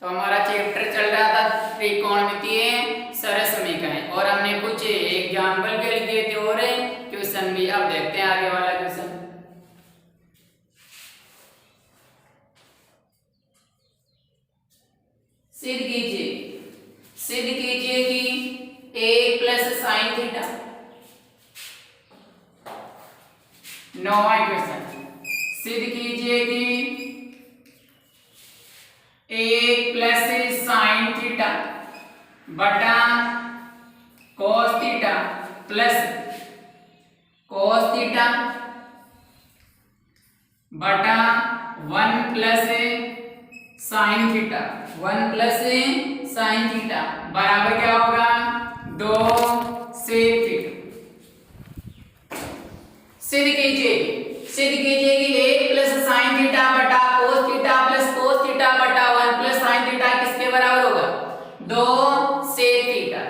तो हमारा चैप्टर चल रहा था त्रिकोणमितीय सरल समीकरण और हमने कुछ एग्जाम्पल के लिए दिए थे और क्वेश्चन भी। अब देखते हैं आगे वाला क्वेश्चन। सिद्ध कीजिए कि a प्लस साइन थीटा, नौवां क्वेश्चन। सिद्ध कीजिए कि a प्लस साइन थीटा बटा cos theta plus cos theta बटा 1 plus sine theta, 1 plus sine theta बराबर क्या होगा? 2 सेक थीटा। सिद्ध कीजिए कि a प्लस साइन थीटा बटा cos theta plus cos theta बटा 1 प्लस साइन थीटा किसके बराबर होगा? 2 sec theta.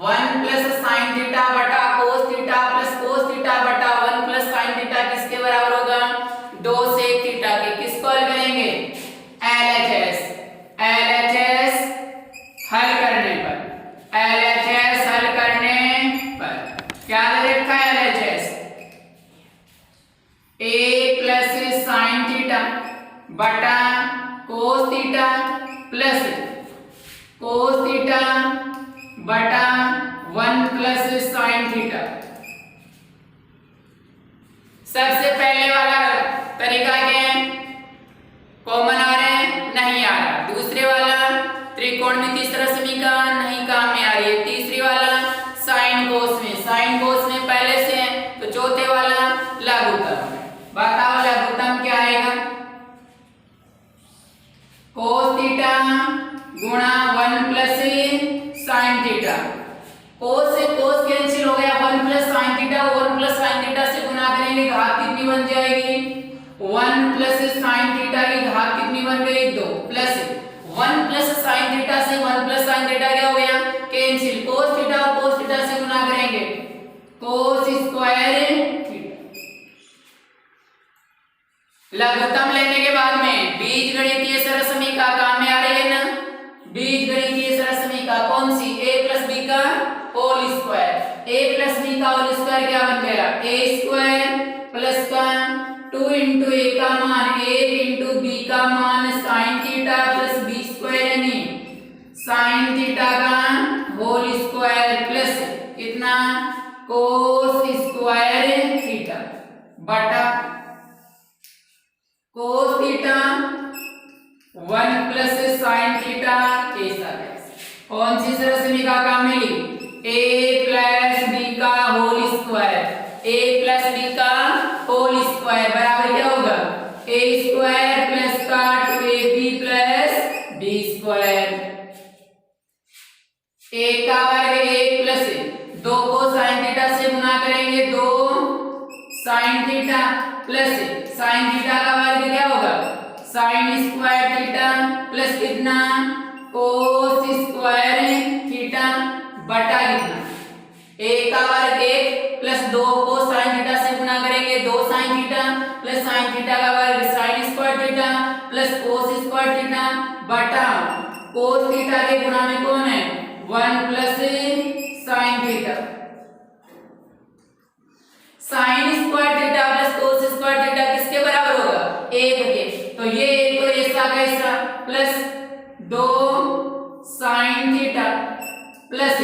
1 plus sine theta बटा cos theta plus cos theta बटा 1 प्लस साइन थीटा किसके बराबर होगा? 2 सेक थीटा के। किसको हल करेंगे? LHS हल करने पर, LHS हल करने पर क्या दे रखा है? LHS a plus sine theta बटा cos theta plus cos theta बटा 1 प्लस साइन थीटा। सबसे पहले वाला तरीका क्या है? कॉमन आ रहे हैं, नहीं आ रहा। दूसरे वाला त्रिकोणमितीय सरल समीकरण नहीं काम में आ रही है। तीसरी वाला साइन कोस में पहले से है, तो चौथे वाला लघुत्तम। बताओ लघुत्तम क्या आएगा? cos थीटा गुणा 1 प्लस साइन थीटा। cos से cos कैंसिल हो गया, 1 plus sine theta 1 plus sine theta से गुणा करेंगे, घात कितनी बन जाएगी? 1 प्लस साइन थीटा की घात कितनी बन गई? 2 प्लस 1 प्लस साइन थीटा से 1 प्लस साइन थीटा क्या हो गया? कैंसिल। cos थीटा और cos थीटा से गुणा करेंगे, cos स्क्वायर थीटा। लघुत्तम लेने के बाद में बीजगणितीय सरल समीकरण काम में आ रही है ना? बीजगणितीय सरल समीकरण कौन सी? a प्लस b का whole square. a plus b का होल स्क्वायर क्या बन गया? a स्क्वायर प्लस का 2 इंटू a का मान 1 इंटू b का मान sine theta plus b square यानी साइन थीटा का होल स्क्वायर प्लस कितना? cos स्क्वायर थीटा बटा cos theta 1 plus sine theta के साथ। कौन सी सरल समीकरण काम मिली? a प्लस b का whole square, a plus b का होल स्क्वायर बराबर क्या होगा? a स्क्वायर प्लस का 2ab plus b square. a का वर्ग 1 प्लस 2 को साइन थीटा से गुणा करेंगे, 2 sign theta plus sine theta का वर्ग क्या होगा? साइन स्क्वायर थीटा प्लस कितना? cos स्क्वायर थीटा बटा कितना? a का वर्ग 1 प्लस 2 को साइन थीटा से गुणा करेंगे, 2 sign theta plus sine theta का वर्ग sign square theta plus cos square theta बटा cos थीटा के गुणा में कौन है? 1 plus sine theta. Sine square theta plus cos square theta किसके बराबर होगा? 1 के। तो ये एक तो ऐसा कैसा plus 2 sign theta plus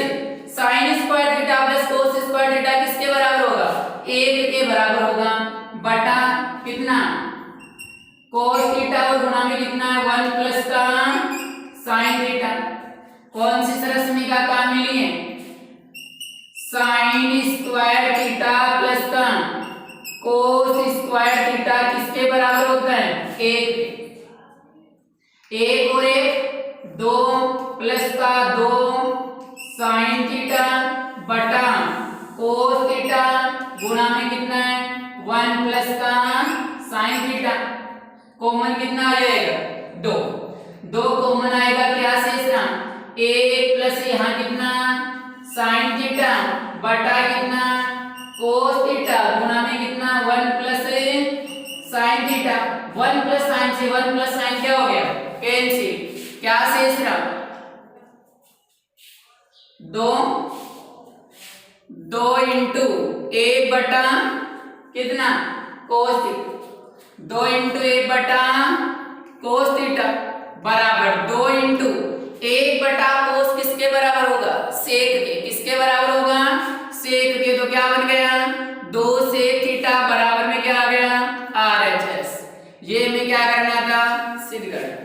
sign square theta plus cos square theta किसके बराबर होगा? 1 के बराबर होगा बटा कितना? cos थीटा और गुणा में कितना है? 1 प्लस का साइन थीटा। कौन सी सरल समीकरण काम मिली है? साइन स्क्वायर थीटा प्लस का cos स्क्वायर थीटा किसके बराबर होता है? 1 और 1 2 प्लस का 2 साइन थीटा बटा cos थीटा गुणा में कितना है? 1 प्लस का साइन थीटा। कॉमन कितना आ जाएगा? 2 कॉमन आएगा, क्या शेष रहा? 1 प्लस यहाँ कितना? साइन थीटा बटा कितना? cos थीटा गुणा में कितना? 1 plus sine theta. 1 plus sign से 1 प्लस साइन क्या हो गया? कैंसिल। क्या तीसरा 2 इंटू 1 बटा कितना कोस थीटा, 2 इंटू 1 बटा कोस थीटा बराबर 2 इंटू 1 बटा कोस किसके बराबर होगा, सेक के। किसके बराबर होगा, सेक के। तो क्या बन गया 2 सेक थीटा बराबर में क्या आ गया RHS। ये हमें क्या करना था, सिद्ध करना।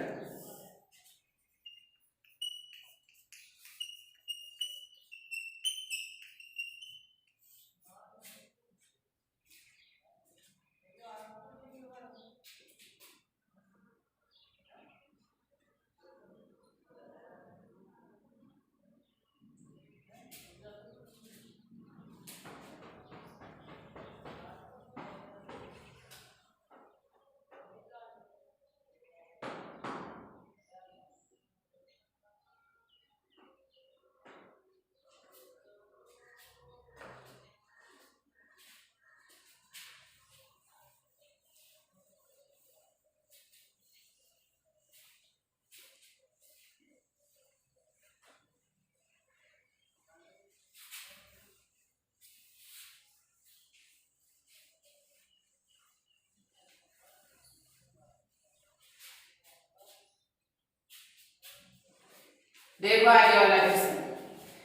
देखो आगे वाला क्वेश्चन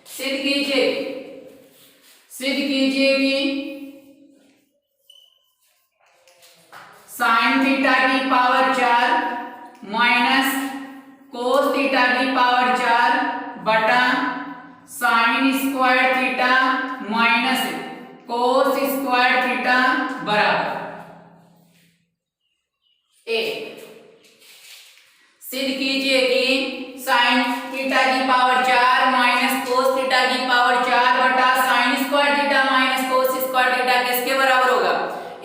सिद्ध कीजिए कि साइन थीटा की पावर 4 माइनस कोस थीटा की पावर 4 बटा sine square theta minus cos square theta बराबर 1। सिद्ध कीजिए कि साइन थीटा की पावर 4 माइनस कोस थीटा की पावर 4 बटा sine square theta minus cos square theta किसके बराबर होगा,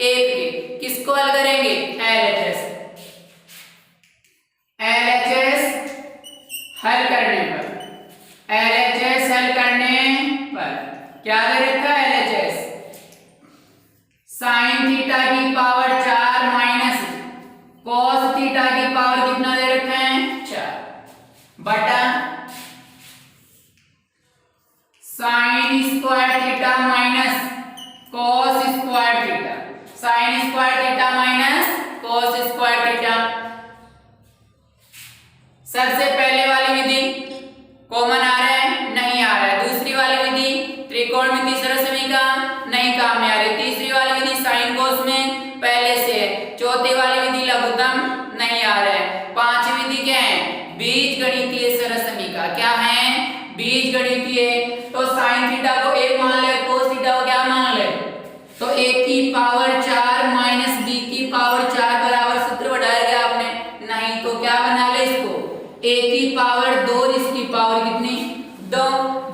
1 के। किसको हल करेंगे, LHS हल करने पर क्या दे रखा है LHS, साइन थीटा की पावर 4 माइनस कॉस थीटा की पावर कितना दे रखा है 4 बटा sine square theta minus cos square theta, sine square theta minus cos square theta. सबसे पहले वाली विधि कॉमन आ रहा है, नहीं आ रहा है। दूसरी वाली विधि त्रिकोणमितीय सरलसमीका नहीं काम में आ रही। तीसरी वाली विधि साइन कोस में पहले से है। चौथी वाली विधि लघुत्तम नहीं आ रहा है। पांचवी विधि क्या है, बीजगणितीय सरलसमीका। क्या है, बीजगणितीय। तो साइन थीटा को 1 मान ले, कोस थीटा को क्या मान ले, तो 1 की पावर 4 माइनस b की पावर 4 बराबर सूत्र बढ़ाया गया आपने, नहीं तो क्या बना ले इसको, a की पावर 2 और इसकी पावर कितनी 2,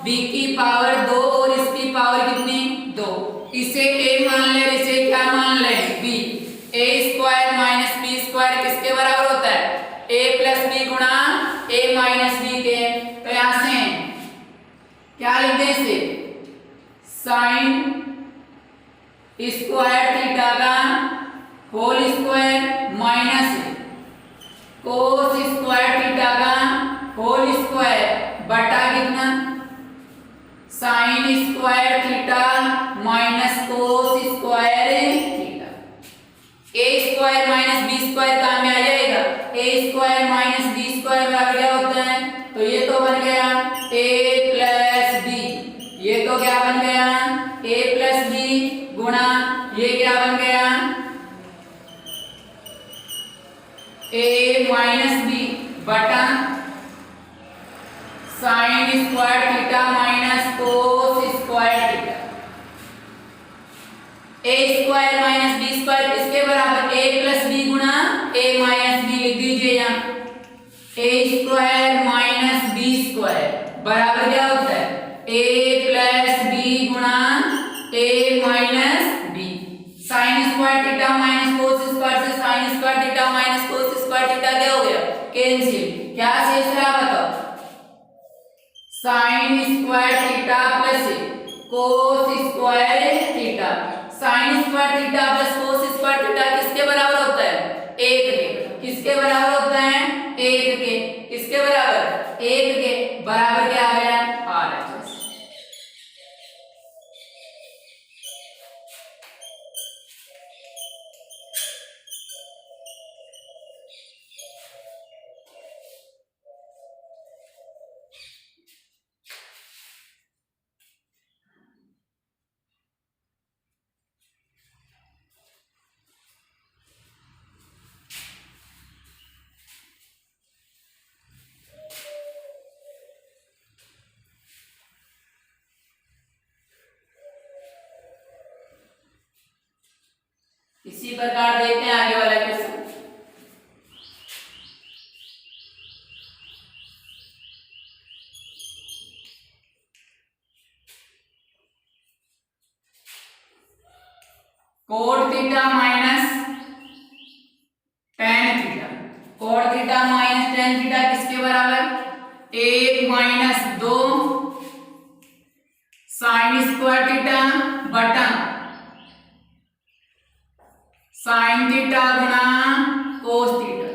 b की पावर 2 और इसकी पावर कितनी 2। इसे a मान ले, इसे क्या मान ले b। a square minus b square किसके बराबर होता है, a प्लस b गुणा a माइनस b के। तो यहां से क्या लिखते हैं इसे, साइन स्क्वायर थीटा का whole square minus cos square theta का होल स्क्वायर बटा कितना sine square theta minus cos square theta. a square minus b square काम में आ जाएगा। a square minus b square बराबर क्या होता है, तो ये तो बन गया a प्लस b, ये तो क्या बन गया a प्लस b गुणा ये क्या बन गया a माइनस b बटा sine square theta minus cos square theta. a square minus b square इसके बराबर a प्लस b गुणा a माइनस b लिख दीजिए यहाँ। a square minus b square बराबर क्या होता है a प्लस b गुणा a minus b। Sine square theta minus cos square से sine square theta minus cos square theta क्या हो गया, कैंसिल। क्या शेष रहा बताओ, sine square theta plus cos square theta. Sine square theta plus cos square theta किसके बराबर होता है, 1 के। किसके बराबर होता है, 1 के। किसके बराबर, 1 के बराबर क्या आ गया RHS। इसी प्रकार देखते हैं आगे वाला question. Cot theta minus ten theta, cot theta minus ten theta किसके बराबर 1 माइनस 2 साइन स्क्वायर थीटा बटा साइन थीटा गुना कोस थीटा।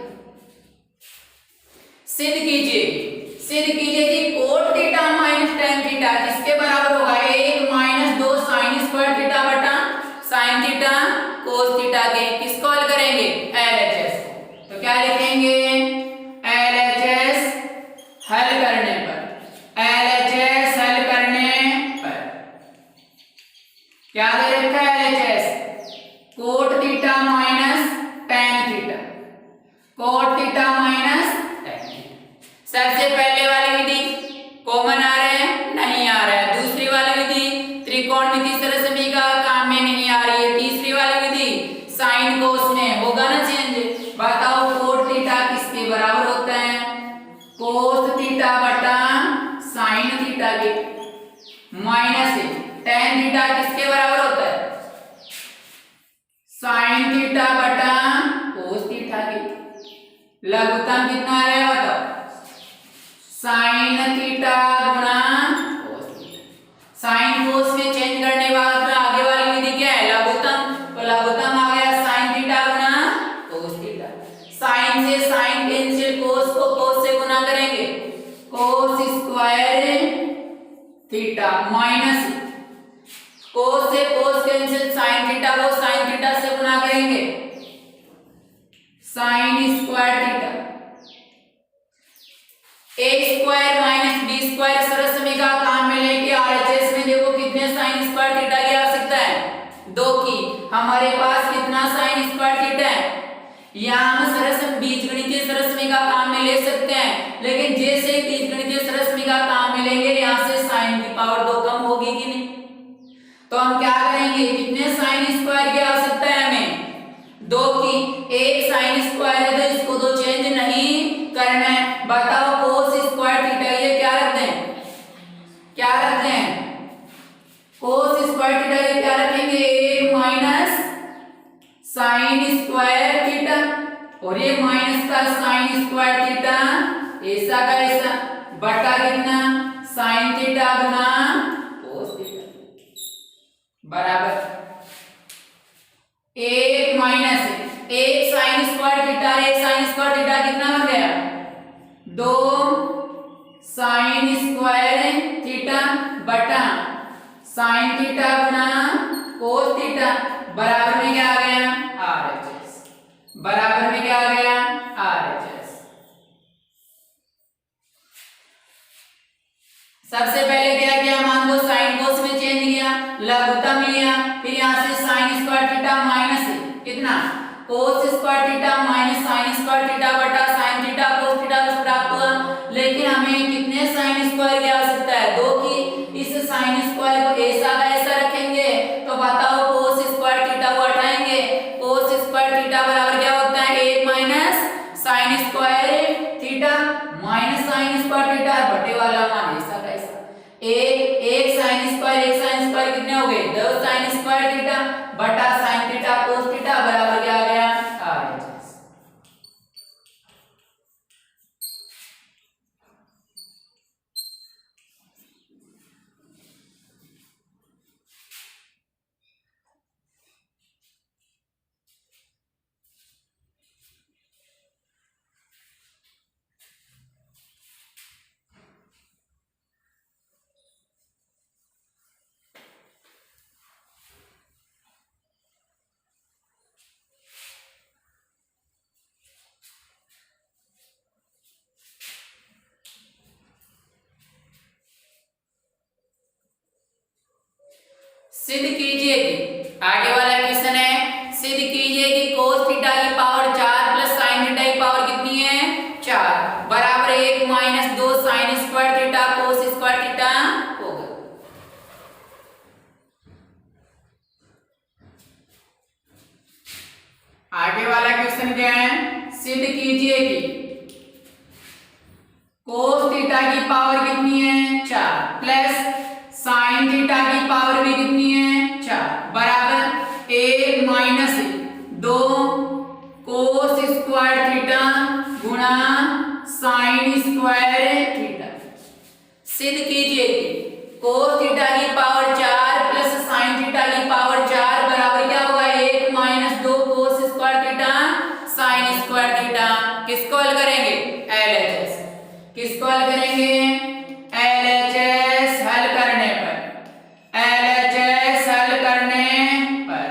सिद्ध कीजिए कि cot theta minus ten theta किसके बराबर होगा 1 माइनस 2 साइन स्क्वायर थीटा बटा साइन थीटा कोस थीटा के। किसको हल करेंगे LHS को। तो क्या लिखेंगे LHS हल करने पर, LHS हल करने पर क्या दे रखा है LHS cot theta minus ten theta, cot theta minus tan theta. सबसे पहले वाली विधि कॉमन आ रहा है नहीं आ रहा है, दूसरी वाली विधि त्रिकोणमिति सरसमीका काम में नहीं आ रही है, तीसरी वाली विधि साइन कोस में होगा ना चेंज। बताओ कोट थीटा किसके बराबर होता है कोस थीटा बटा साइन थीटा के, माइनस टेन थीटा किसके बराबर होता है साइन थीटा बटा कोस थीटा के। लघुत्तम कितना आ रहा है बताओ साइन थीटा गुना कोस थीटा। साइन कोस में चेंज करने बाद में आगे वाली विधि क्या है लघुत्तम, तो लघुत्तम आ गया साइन थीटा गुना कोस थीटा। साइन से साइन कैंसिल, कोस को कोस से गुना करेंगे cos square theta minus cos से कोस कैंसिल, साइन थीटा को साइन थीटा से गुना करेंगे sine square theta. a square minus b square सरसमीका काम में लेके RHS में देखो कितने साइन स्क्वायर थीटा की आवश्यकता है 2 की। हमारे पास कितना साइन स्क्वायर थीटा है, यहाँ हम बीजगणितीय सरसमीका काम में ले सकते हैं, लेकिन जैसे ही बीजगणितीय सरसमीका काम में लेंगे यहाँ से साइन की पावर 2 कम होगी कि नहीं। तो हम क्या करेंगे कितने साइन स्क्वायर की आवश्यकता है हमें 2 की। एक साइन स्क्वायर है तो इसको तो चेंज नहीं करना है। बताओ कोस स्क्वायर थीटा ये क्या रखते हैं, क्या रखते हैं कोस स्क्वायर थीटा ये क्या रखेंगे 1 माइनस साइन स्क्वायर थीटा, और ये माइनस का साइन स्क्वायर थीटा ऐसा का ऐसा बटा कितना साइन थीटा गुना कोस थीटा बराबर 1 minus 1 sign square theta, 1 sign square theta कितना बन गया 2 साइन स्क्वायर थीटा बटा साइन थीटा गुना कोस थीटा बराबर में क्या आ गया RHS, बराबर में क्या आ गया RHS। सबसे पहले क्या किया मान लो साइन कोस में चेंज किया, लघुत्तम लिया, फिर यहाँ से साइन स्क्वायर थीटा माइनस कितना कोस square theta minus sine square theta बटा साइन थीटा कोस थीटा प्राप्त हुआ। लेकिन हमें कितने साइन स्क्वायर की आवश्यकता है 2 की। इस साइन स्क्वायर को ऐसा का ऐसा रखेंगे तो बताओ कोस स्क्वायर थीटा को हटाएंगे, कोस स्क्वायर थीटा बराबर क्या होता है 1 minus sine square theta minus sine square theta बटे वाला मान ऐसा का ऐसा एक साइन स्क्वायर कितने हो गए 2 साइन स्क्वायर थीटा बटा साइन थीटा कोस थीटा बराबर क्या आ गया RHS। सिद्ध कीजिए कि आगे वाला क्वेश्चन है, सिद्ध कीजिए कि cos थीटा की पावर 4 प्लस sin थीटा की पावर कितनी है 4 बराबर 1 minus 2 sin square theta cos square theta होगा। आगे वाला क्वेश्चन क्या है, सिद्ध कीजिए कि cos थीटा की पावर कितनी है 4 प्लस sin थीटा की पावर भी कितनी है 4 बराबर 1 माइनस 2 cos स्क्वायर थीटा गुणा sin स्क्वायर थीटा। सिद्ध कीजिए कि cos थीटा की पावर 4 प्लस sin थीटा की पावर 4 बराबर क्या होगा 1 minus 2 cos square theta sin square theta. किसको हल करेंगे LHS, किसको हल करेंगे LHS हल करने पर, LHS हल करने पर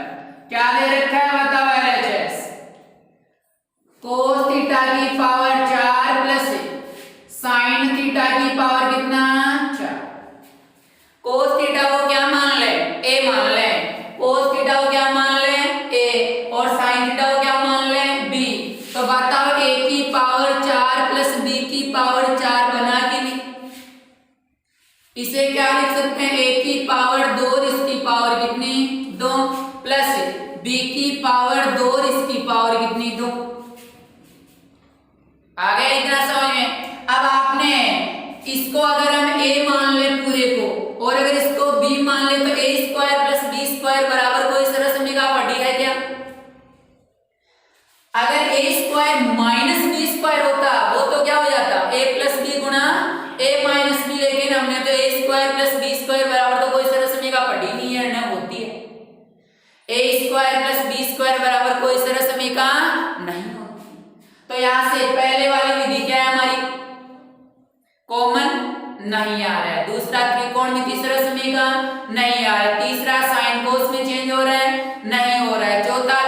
क्या दे रखा है बताओ LHS, cos थीटा की पावर 4 प्लस sin थीटा की पावर कितना 4। cos थीटा को क्या मान ले a मान ले, cos थीटा को क्या मान ले a और sin थीटा को क्या मान ले b। तो बताओ a की पावर 4 प्लस b की पावर 4 बना के लिख, इसे क्या लिख सकते हैं a की पावर 2 और इसकी पावर कितनी 2 प्लस b की पावर 2 और इसकी पावर कितनी 2। आ गया इतना समझ में। अब आपने इसको अगर हम a मान ले पूरे को और अगर इसको b मान ले तो a square plus b square बराबर कोई सरल समीकरण पढ़ी है क्या। अगर a square minus b square होता वो तो क्या हो जाता a प्लस b गुणा a माइनस b, लेकिन हमने तो a square plus b square बराबर तो कोई सरल समीकरण पढ़ी नहीं है ना होती है, a square plus b square बराबर कोई सरल समीकरण नहीं होती। तो यहां से पहले वाली विधि क्या है हमारी कॉमन नहीं आ रहा है, दूसरा त्रिकोणमितीय सरल समीकरण नहीं आ रहा है, तीसरा साइन कोस में चेंज हो रहा है नहीं हो रहा है, चौथा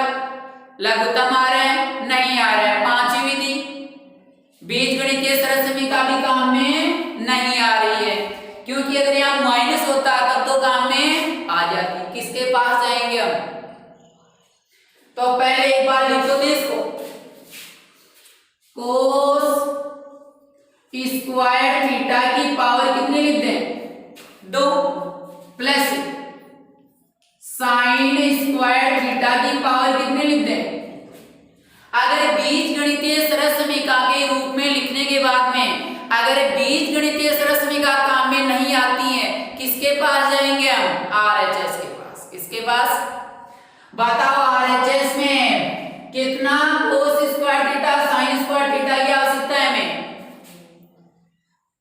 लघुत्तम आ रहा है नहीं आ रहा है, पांचवी विधि बीजगणितीय सरल समीकरण भी काम में नहीं आ रही है, क्योंकि अगर यहाँ माइनस होता तब तो काम में आ जाती। किसके पास जाएंगे हम, तो पहले एक बार लिख दो इसको, कोस स्क्वायर थीटा की पावर कितनी लिख दें 2 प्लस साइन स्क्वायर थीटा की पावर कितनी लिख दें। अगर बीजगणितीय सरल समीकरण के रूप में लिखने के बाद में अगर बीजगणितीय सरल समीकरण काम में नहीं आती है, किसके पास जाएंगे हम RHS के पास। किसके पास बताओ, RHS में कितना cos square theta sin square theta की आवश्यकता है हमें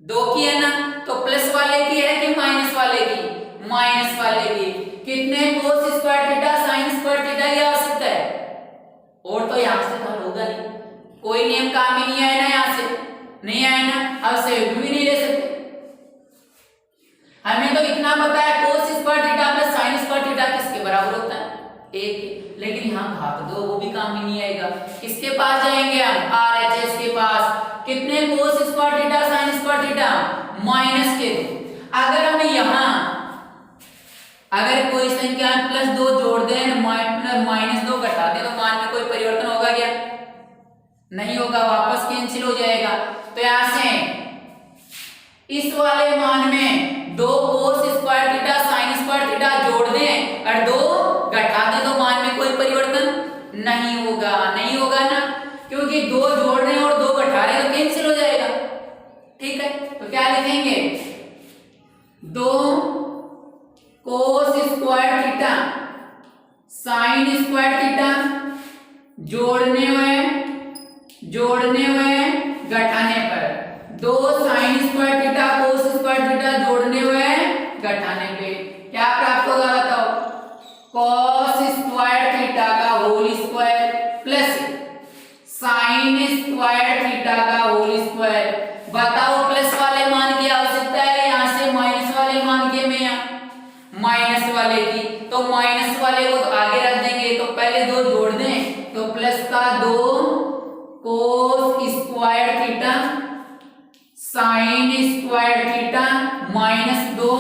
2 की है ना, तो प्लस वाले की है कि माइनस वाले की, माइनस वाले की। कितने cos square theta sin square theta की आवश्यकता है, और तो यहां से हल होगा नहीं, कोई नियम काम में नहीं आया ना, यहां से नहीं आया ना, अब से भी नहीं ले सकते। हमें तो इतना पता है cos square theta plus sin square theta किसके बराबर होता है 1, लेकिन यहाँ घात 2 वो भी काम में नहीं आएगा। किसके पास जाएंगे हम RHS के पास, कितने cos square theta sin square theta minus के 2। अगर हम यहाँ अगर कोई संख्या प्लस 2 जोड़ दें माइनस 2 घटा दें तो मान में कोई परिवर्तन होगा क्या, नहीं होगा, वापस कैंसिल हो जाएगा। तो यहां से इस वाले मान में 2 cos square theta sin square theta जोड़ दें और 2 घटा दें तो मान में कोई परिवर्तन नहीं होगा, नहीं होगा ना, क्योंकि 2 जोड़ रहे हैं और 2 घटा रहे हैं तो कैंसिल हो जाएगा। ठीक है, तो क्या लिखेंगे 2 cos square theta sin square theta जोड़ने हुए घटाने पर, 2 sin square theta cos square theta जोड़ने हुए घटाने पे क्या प्राप्त होगा बताओ, cos स्क्वायर थीटा का whole square plus sin square theta का होल स्क्वायर। बताओ प्लस वाले मान की आवश्यकता है, यहां से माइनस वाले मान की में माइनस वाले की, तो माइनस वाले को तो आगे रख देंगे, तो पहले 2 जोड़ दें तो प्लस का 2 cos square theta sin square theta minus 2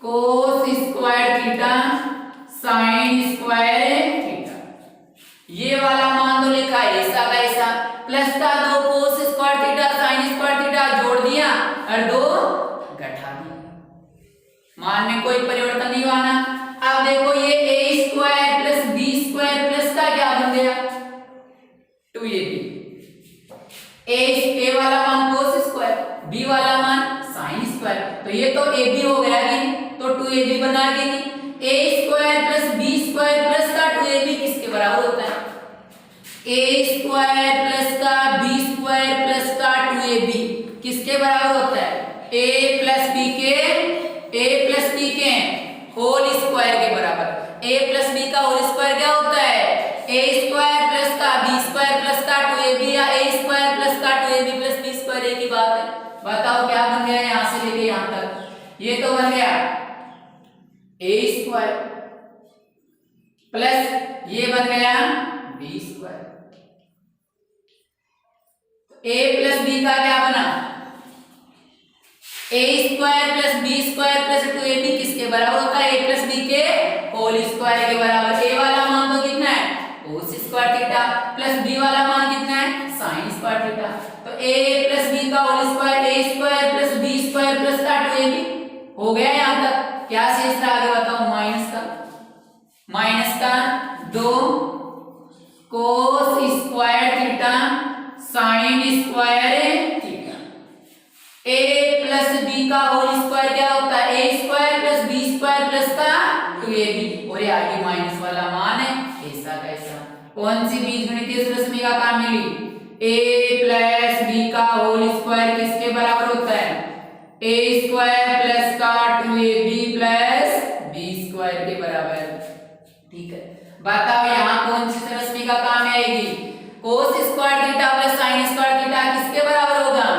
कोस square theta sine square theta. ये वाला मान तो लिखा है ऐसा का ऐसा, प्लस का 2 कोस square theta sine square theta जोड़ दिया और 2 घटा दिया, मान में कोई परिवर्तन नहीं हुआ ना। अब देखो ये a square plus b square plus का क्या बन गया 2ab। a वाला मान कोस स्क्वायर, b वाला मान साइन स्क्वायर, तो ये तो ab हो गया कि तो 2ab बना के a square plus b square plus का 2ab किसके बराबर होता है, a स्क्वायर प्लस का b स्क्वायर प्लस का 2ab किसके बराबर होता है, a प्लस b के होल स्क्वायर के बराबर। a प्लस b का होल स्क्वायर क्या होता है, a स्क्वायर प्लस का b स्क्वायर प्लस का 2ab या a स्क्वायर प्लस का 2ab प्लस b स्क्वायर एक ही बात है। बताओ क्या बन गया यहां से लेके यहां तक, ये तो बन गया a स्क्वायर प्लस ये बन गया b square. a plus b का क्या बना, a square plus b square plus 2ab किसके बराबर होता है, a प्लस b के होल स्क्वायर के बराबर। a वाला मान तो कितना है cos square theta plus b वाला मान कितना है साइन स्क्वायर थीटा, तो a प्लस b का whole square a square plus b square plus का 2ab हो गया यहां तक। क्या शेष रहा आगे बताओ, माइनस का 2 कोस square theta sine square theta. a plus b का होल स्क्वायर क्या होता है, a square plus b square plus का 2ab, और ये आगे माइनस वाला मान है ऐसा कैसा। कौन सी बीजगणितीय रश्मि का काम मिली, a प्लस b का होल स्क्वायर किसके बराबर होता है, a स्क्वायर प्लस का 2ab प्लस b स्क्वायर के बराबर। ठीक है, बताओ यहाँ कौन सी रश्मि का काम आएगी, कोस square theta plus sign square theta किसके बराबर होगा,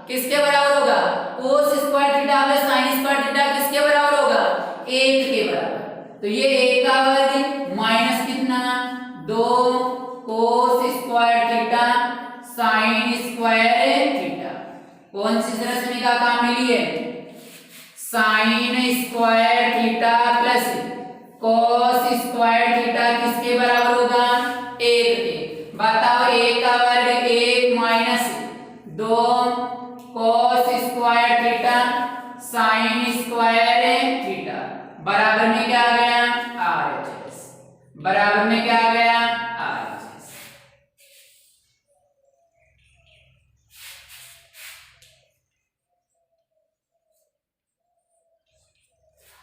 किसके बराबर होगा, कोस square theta plus sign square theta किसके बराबर होगा 1 के बराबर। तो ये 1 का वर्ग माइनस कितना 2 कोस square theta sine square theta. कौन सी रश्मि का काम मिली है, sine square theta plus cos square theta किसके बराबर होगा 1 के। बताओ 1 का वर्ग 1 minus 2 cos square theta sine square theta बराबर में क्या आ गया RHS, बराबर में क्या आ गया RHS।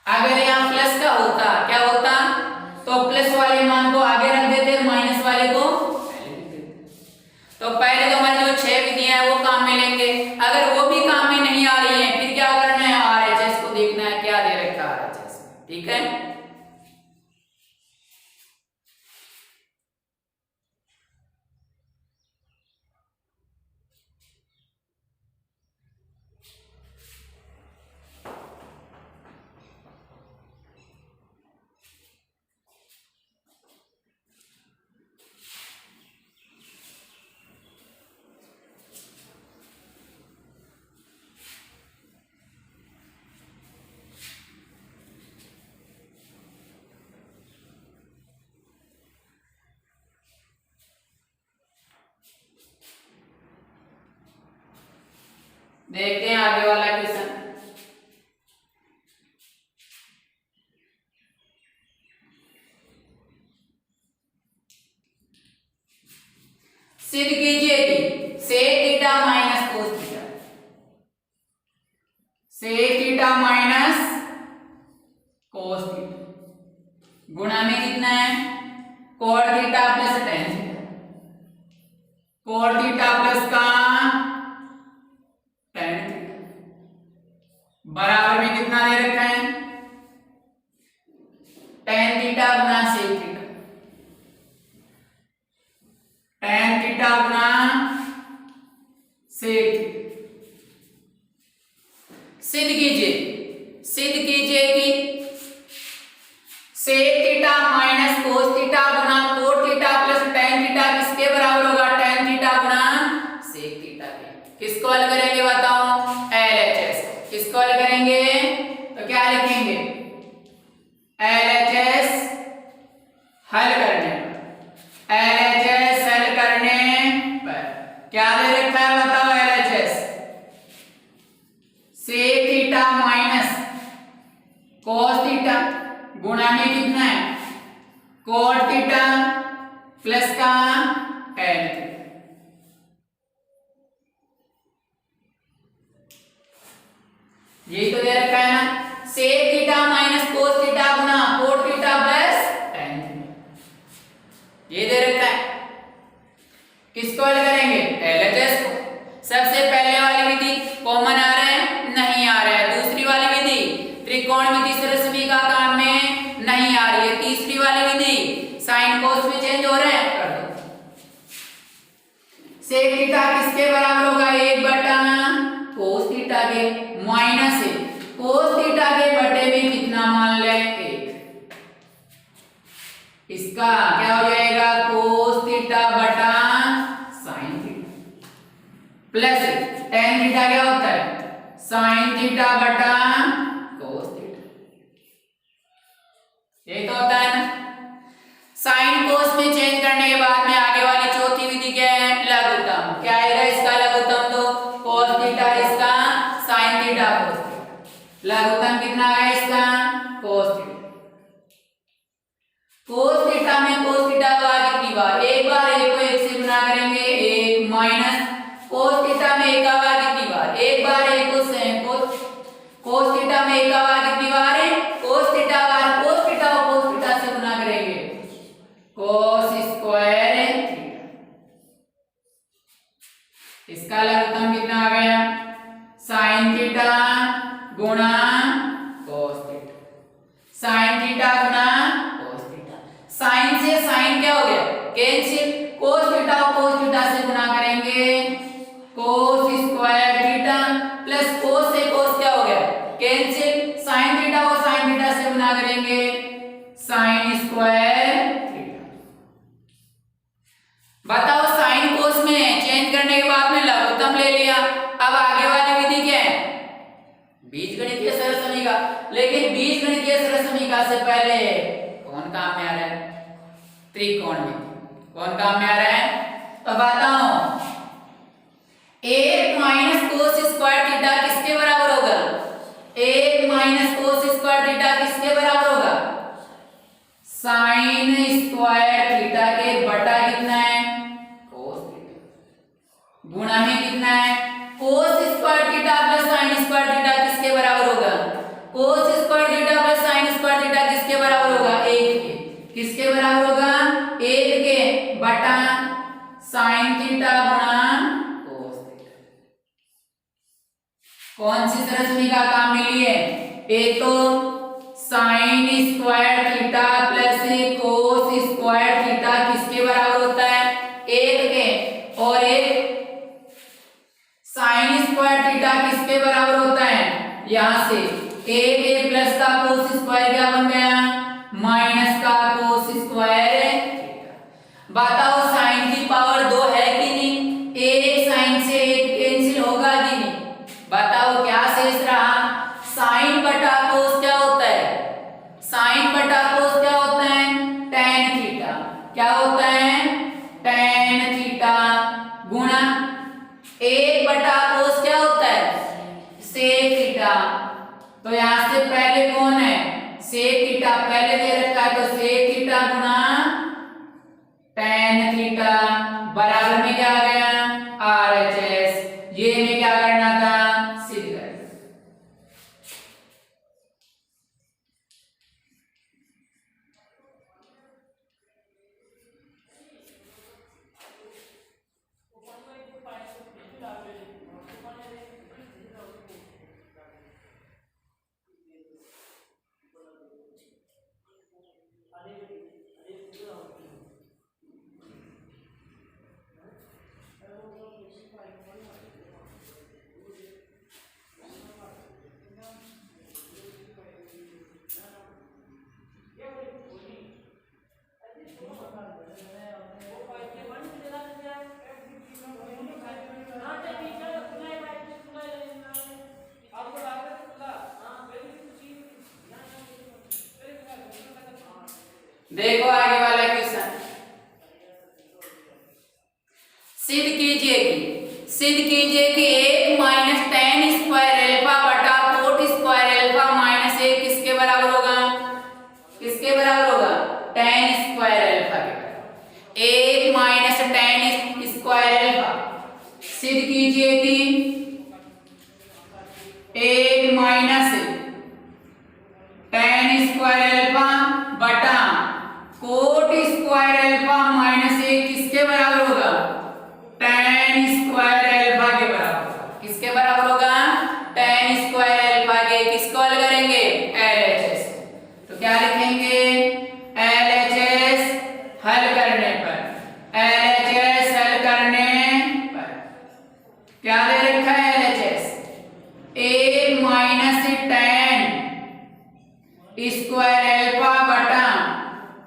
अगर यहाँ प्लस का होता क्या होता, तो प्लस वाले मान को आगे रख देते, माइनस वाले को पहले रख देते। तो पहले तो हमारी जो 6 विधियां है वो काम में लेंगे, अगर वो भी काम में नहीं आ रही है फिर क्या करना है RHS को देखना है क्या दे रखा है RHS। ठीक है, देखते हैं आगे वाला क्वेश्चन। सिद्ध कीजिए कि sec theta minus cos theta, sec theta minus cos theta गुणा में कितना है cot theta plus tan theta, cot theta plus का टेन थीटा बराबर में कितना दे रखा है टेन थीटा गुना सेक थीटा, टेन थीटा गुना सेक थीटा। सिद्ध कीजिए कि sec theta minus cos theta गुना cot theta plus tan theta किसके बराबर होगा टेन थीटा गुना सेक थीटा के। किसको हल करेंगे बताओ LHS, किसको हल करेंगे तो क्या लिखेंगे हल करने पर LHS हल करने पर क्या दे रखा है बताओ। LHS sec theta minus cos theta गुणा में कितना है cot थीटा प्लस का tan थीटा। यही तो दे रखा है ना, sec theta minus cos theta गुना cot theta plus tan theta. ये दे रखा है। किसको हल करेंगे LHS को। सबसे पहले वाली विधि कॉमन आ रहा है नहीं आ रहा है। दूसरी वाली विधि त्रिकोणमिति सरसमी का काम में नहीं आ रही है। तीसरी वाली विधि साइन कोस में चेंज हो रहे हैं कर दो। सेक थीटा किसके बराबर होगा 1/cos थीटा के माइनस cos थीटा के बटे में कितना मान ले 1। इसका क्या हो जाएगा cos थीटा बटा sin theta plus tan theta क्या होता है sin थीटा बटा cos थीटा। ये तो होता है ना। साइन कोस में चेंज करने के बाद में आगे वाली चौथी विधि क्या है लघुत्तम। क्या आएगा इसका लघुत्तम तो cos थीटा इसका sin थीटा cos थीटा। लघुत्तम कितना आएगा इसका cos थीटा। cos थीटा में cos थीटा का कितनी बार एक बार एक को एक से गुना करेंगे 1 माइनस cos थीटा में एक का बार कितनी बार एक बार एक को से cos थीटा में एक का बार कितनी बार है cos थीटा बार cos थीटा को cos थीटा से गुना करेंगे cos स्क्वायर थीटा। इसका लघुत्तम कितना आ गया sin थीटा गुणा cos थीटा। sin थीटा गुणा cos थीटा। sin से sin क्या हो गया कैंसिल cos थीटा को cos थीटा से गुणा करेंगे cos square theta plus cos से cos क्या हो गया कैंसिल sin थीटा को sin थीटा से गुणा करेंगे sin स्क्वायर थीटा। बताओ साइन कोस में चेंज करने के बाद में लघुत्तम ले लिया। अब आगे वाली विधि क्या है बीजगणितीय सरलसमीका। लेकिन बीजगणितीय सरलसमीका से पहले कौन काम में आ रहा है त्रिकोणमिति। कौन काम में आ रहा है तो बताओ 1 माइनस कोस स्क्वायर थीटा किसके बराबर होगा 1 माइनस कोस स्क्वायर थीटा किसके बराबर होगा साइन स्क्वायर थीटा के बटा कितना है cos थीटा गुणा में कितना है cos square theta plus sin square theta किसके बराबर होगा cos square theta plus sin square theta किसके बराबर होगा 1 के। किसके बराबर होगा 1 के बटा sin थीटा गुणा cos थीटा। कौन सी सरलसमीका काम मिली है एक तो sign square theta plus cos square theta किसके बराबर होता है 1 के और एक साइन स्क्वायर थीटा किसके बराबर होता है यहां से 1 के प्लस का कोस स्क्वायर क्या बन गया माइनस का कोस स्क्वायर थीटा। बताओ साइन की पावर 2 है कि नहीं एक साइन से एक कैंसिल होगा कि नहीं। बताओ क्या शेष रहा साइन बटा कोस क्या होता है साइन बटा कोस क्या होता है tan थीटा। क्या होता है tan थीटा गुणा 1 बटा कोस क्या होता है sec थीटा। तो यहां से पहले कौन है sec थीटा पहले दे रखा है तो sec थीटा गुणा tan थीटा देखो आगे वाला क्वेश्चन, सिद्ध कीजिए कि 1 माइनस टेन स्क्वायर एल्फा बटा कोट स्क्वायर एल्फा माइनस 1 किसके बराबर होगा? किसके बराबर होगा? टेन स्क्वायर एल्फा के बराबर। 1 माइनस टेन स्क्वायर एल्फा, सिद्ध कीजिए कि 1 माइनस टेन स्क्वायर एल्फा बटा कोट स्क्वायर एल्फा माइनस 1 किसके बराबर होगा? टेन स्क्वायर एल्फा के बराबर। किसके बराबर होगा? टेन स्क्वायर एल्फा के। किसको हल करेंगे? LHS। तो क्या लिखेंगे? LHS हल करने पर, LHS हल करने पर क्या दे रखा है? LHS 1 minus ten square alpha बटा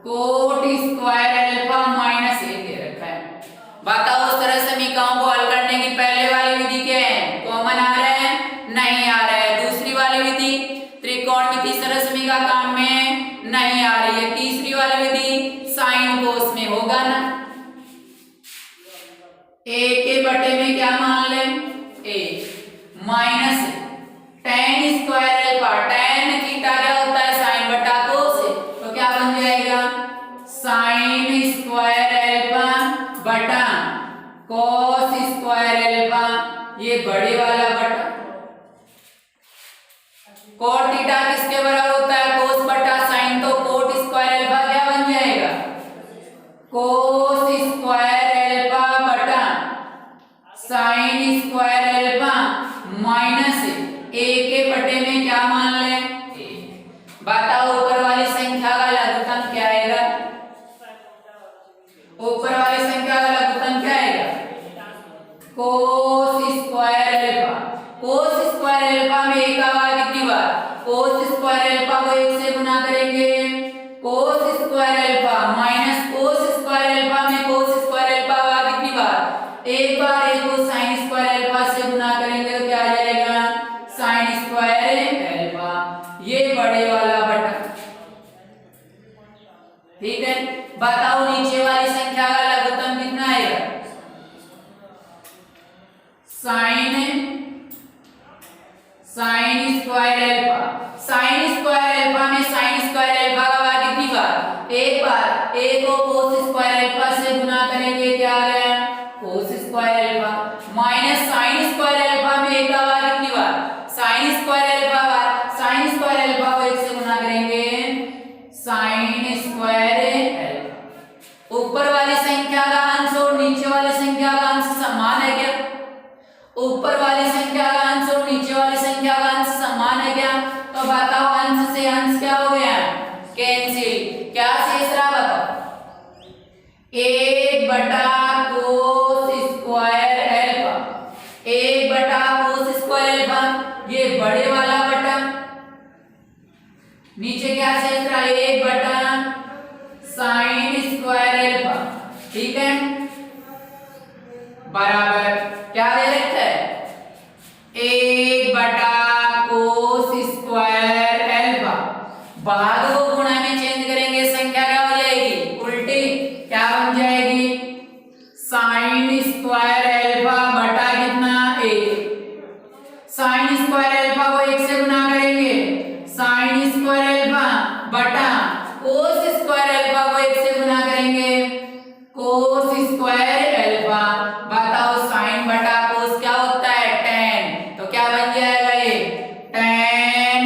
कोट स्क्वायर एल्फा माइनस 1 दे रखा है। बताओ उस तरह समीकरणों को हल करने की पहले वाली विधि क्या है? कॉमन आ रहा है? नहीं आ रहा है। दूसरी वाली विधि त्रिकोणमिति सरल समीकरण का काम में नहीं आ रही है। तीसरी वाली विधि साइन कोस में होगा ना। a के बटे में क्या मान ले? a minus ten square alpha, tan theta क्या होता है? साइन बटा कोस। तो क्या बन जाएगा? साइन स्क्वायर एल्फा बटा कॉस स्क्वायर एल्फा, ये बड़े वाला बटा कोट थीटा किसके बराबर होता है? कोस बटा साइन। तो कोट स्क्वायर एल्फा क्या बन जाएगा? कोस स्क्वायर एल्फा बटा sine square alpha minus a के बटे में क्या मान ले? a। बताओ ऊपर वाली संख्या का लघुत्तम क्या आएगा? ऊपर वाली संख्या का लघुत्तम क्या आएगा? Cos square alpha. Cos square alpha में एक आएगा कितनी बार? कोस स्क्वायर एल्फा को 1 से गुना करेंगे, cos square alpha minus cos square alpha में कोस स्क्वायर एल्फा आएगा कितनी बार? एक बार। एक को साइन स्क्वायर एल्फा से गुना करेंगे तो क्या आ जाएगा? साइन स्क्वायर एल्फा, ये बड़े वाला बटा। ठीक है, बताओ नीचे वाली संख्या का लघुत्तम कितना आएगा? Sine square alpha. Sine square alpha में साइन स्क्वायर एल्फा का बार कितनी बार? एक बार। एक को कोस स्क्वायर एल्फा से गुना करेंगे, क्या आ गया? Cos square alpha minus sine square alpha में एक का बार कितनी बार? साइन स्क्वायर एल्फा बार। साइन स्क्वायर एल्फा को 1 से गुना करेंगे, साइन स्क्वायर एल्फा। ऊपर वाली संख्या का अंश और नीचे वाली संख्या का अंश समान है क्या? ऊपर वाली संख्या का अंश और नीचे वाली संख्या का अंश समान है क्या? तो बताओ अंश से अंश क्या हो गया? कैंसिल। क्या शेष रहा बताओ? 1 बटा कोस स्क्वायर एल्फा, 1 बटा कोस स्क्वायर एल्फा, ये बड़े वाला बटा, नीचे क्या शेष रहा? 1 बटा साइन स्क्वायर एल्फा। ठीक है, बराबर क्या दे रखा है? 1 बटा कोस स्क्वायर एल्फा। भाग को गुणा में चेंज करेंगे, संख्या क्या हो जाएगी? उल्टी। क्या बन जाएगी? साइन स्क्वायर एल्फा बटा कितना? 1। साइन स्क्वायर एल्फा को 1 से गुना करेंगे, साइन स्क्वायर एल्फा बटा कोस स्क्वायर एल्फा को 1 से गुना करेंगे, कोस स्क्वायर एल्फा। बताओ साइन बटा कोस क्या होता है? tan। तो क्या बन जाएगा? ये tan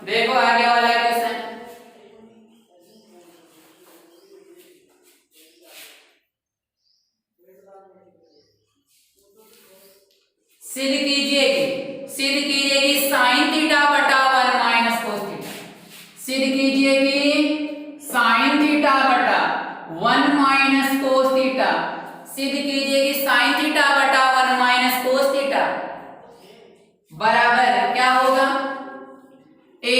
देखो आगे वाला क्वेश्चन, सिद्ध कीजिए कि साइन थीटा बटा 1 माइनस कोस थीटा। सिद्ध कीजिए कि साइन थीटा बटा 1 माइनस कोस थीटा। सिद्ध कीजिए कि साइन थीटा बटा 1 माइनस कोस थीटा बराबर क्या होगा, a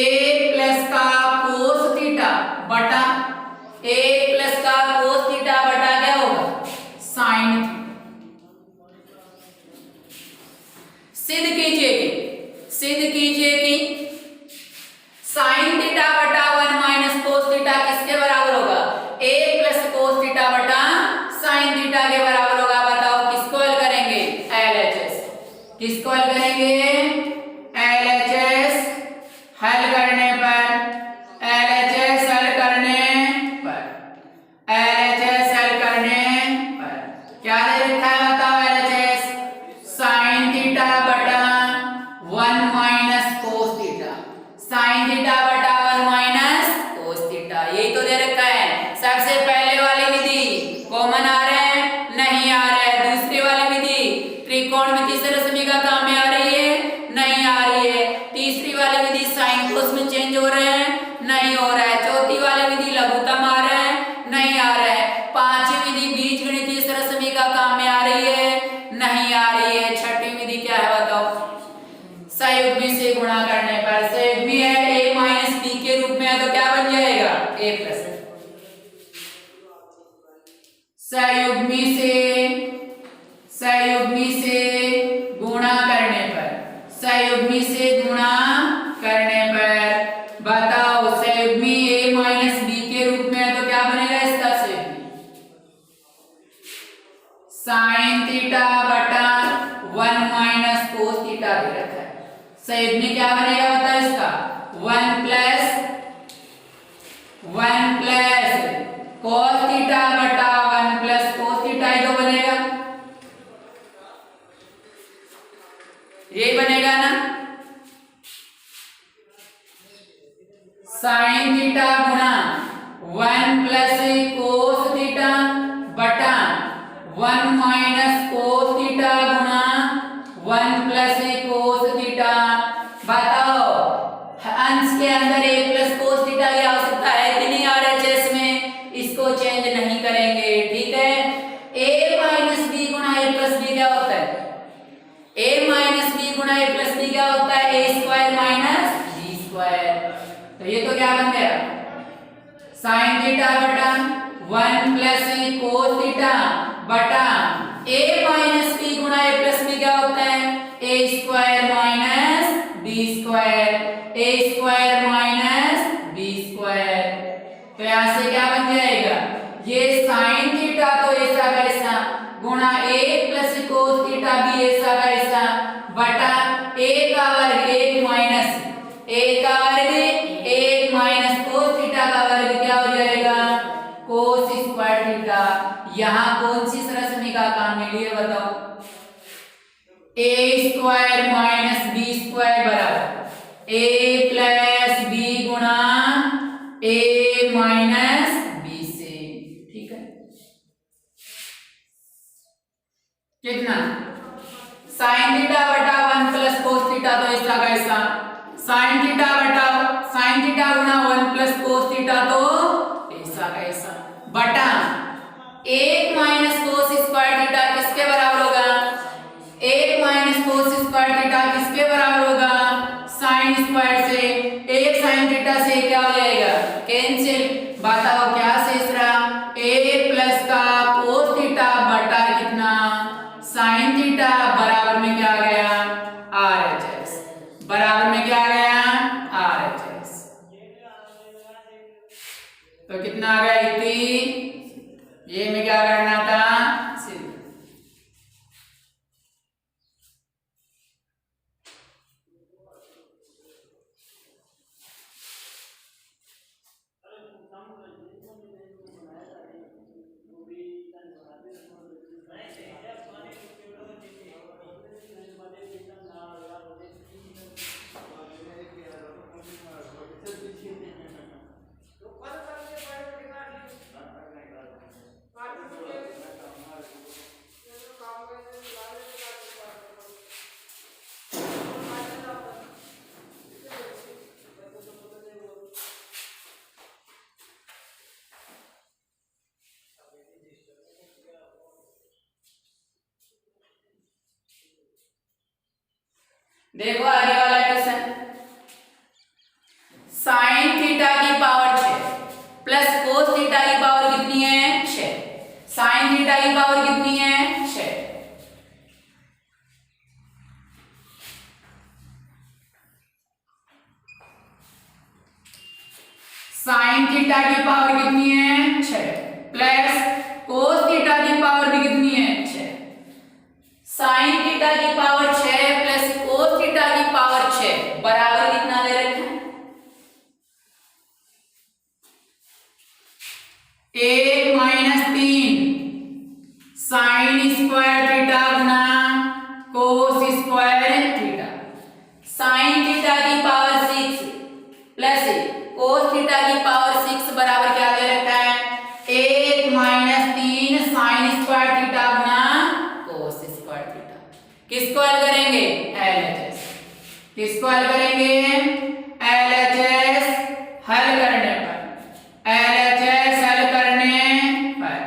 प्लस का कोस थीटा बटा a प्लस का कोस थीटा बटा क्या होगा, साइन थीटा। सिद्ध कीजिए कि साइन थीटा बटा 1 माइनस कोस थीटा किसके बराबर होगा, a प्लस कोस थीटा बटा साइन थीटा के बराबर होगा। बताओ किसको हल करेंगे, LHS। किसको हल करेंगे, LHS हल करने पर, LHS हल करने पर, LHS हल करने पर क्या दे रखा है बताओ, LHS साइन थीटा बटा 1 minus cos theta. Sine theta बटा 1 माइनस कोस थीटा, यही तो दे रखा है। सबसे पहले वाली विधि कॉमन आ रहा है, नहीं आ रहा है। दूसरी वाली विधि त्रिकोणमिति से रश्मि का काम में आ रही है, नहीं आ रही है। तीसरी वाली विधि साइन कोस में चेंज हो रहे हैं, नहीं हो रहा है। चौथी वाली विधि लघुत्तम आ रहा है, नहीं आ रहा है। पांचवी विधि बीजगणितीय से रश्मि का काम में आ रही है, नहीं आ रही है। छठी विधि क्या है बताओ, संयुग्मी से गुणा करने पर। संयुग्मी है a माइनस b के रूप में है तो क्या बन जाएगा, a प्लस। संयुग्मी से गुणा करने पर, संयुग्मी से गुणा करने पर बताओ, संयुग्मी a माइनस b के रूप में है तो क्या बनेगा इसका संयुग्मी, साइन थीटा बटा 1 माइनस कोस थीटा दे रखा है। संयुग्मी क्या बनेगा बताओ इसका, 1 प्लस कोस थीटा बटा 1 प्लस कोस थीटा, ये तो बनेगा, ये बनेगा ना। साइन थीटा गुणा 1 प्लस कोस थीटा बटा 1 माइनस कोस थीटा गुणा 1 प्लस कोस थीटा। बताओ अंश के अंदर a प्लस कोस थीटा की आवश्यकता है कि नहीं RHS में, इसको चेंज नहीं करेंगे, ठीक है। a माइनस बी गुणा a प्लस बी क्या होता है, a माइनस बी गुणा a प्लस बी क्या होता है, a square minus b square. तो ये तो क्या बन गया, साइन थीटा बटा 1 प्लस कोस थीटा बटा a माइनस b गुणा a प्लस बी क्या होता है, a square minus b square, a square minus b square. तो यहां से क्या बन जाएगा, ये साइन थीटा तो ऐसा का ऐसा गुणा a प्लस कोस थीटा भी ऐसा का ऐसा बटा a का वर्ग 1 माइनस a का वर्ग 1 माइनस कोस थीटा का वर्ग क्या हो जाएगा, कोस स्क्वायर थीटा। यहाँ कौन सी रश्मि का काम मिली है बताओ, a square minus b square बराबर a प्लस b गुणा a माइनस b से, ठीक है। कितना, साइन थीटा बटा 1 प्लस कोस थीटा तो ऐसा का ऐसा, साइन थीटा गुणा 1 प्लस कोस थीटा तो ऐसा का ऐसा बटा 1 माइनस कोस स्क्वायर थीटा किसके बराबर होगा, 1 माइनस कोस स्क्वायर थीटा किसके बराबर होगा, साइन स्क्वायर से। 1 साइन थीटा से क्या हो जाएगा, कैंसिल। बताओ क्या शेष रहा, a प्लस का कोस थीटा बटा कितना, साइन थीटा बराबर में क्या आ गया, RHS, बराबर में क्या आ गया, RHS। तो कितना आ गया 80, ये में क्या करना था, देखो आगे वाला क्वेश्चन, साइन थीटा की पावर 6 प्लस कोस थीटा की पावर कितनी है 6। साइन थीटा की पावर कितनी है 6। साइन थीटा की पावर कितनी है 6 प्लस कोस थीटा की पावर भी कितनी है 6। साइन थीटा की पावर 6 प्लस कोस थीटा की पावर 6 बराबर कितना दे रखा है 1 माइनस 3 साइन स्क्वायर थीटा गुना cos square theta. Sine theta की पावर 6 प्लस कोस थीटा की पावर 6 बराबर क्या दे रखा है 1 माइनस 3 साइन स्क्वायर थीटा गुना कोस स्क्वायर थीटा। किसको हल करेंगे LHS। किसको हल करेंगे LHS हल करने पर। LHS हल करने पर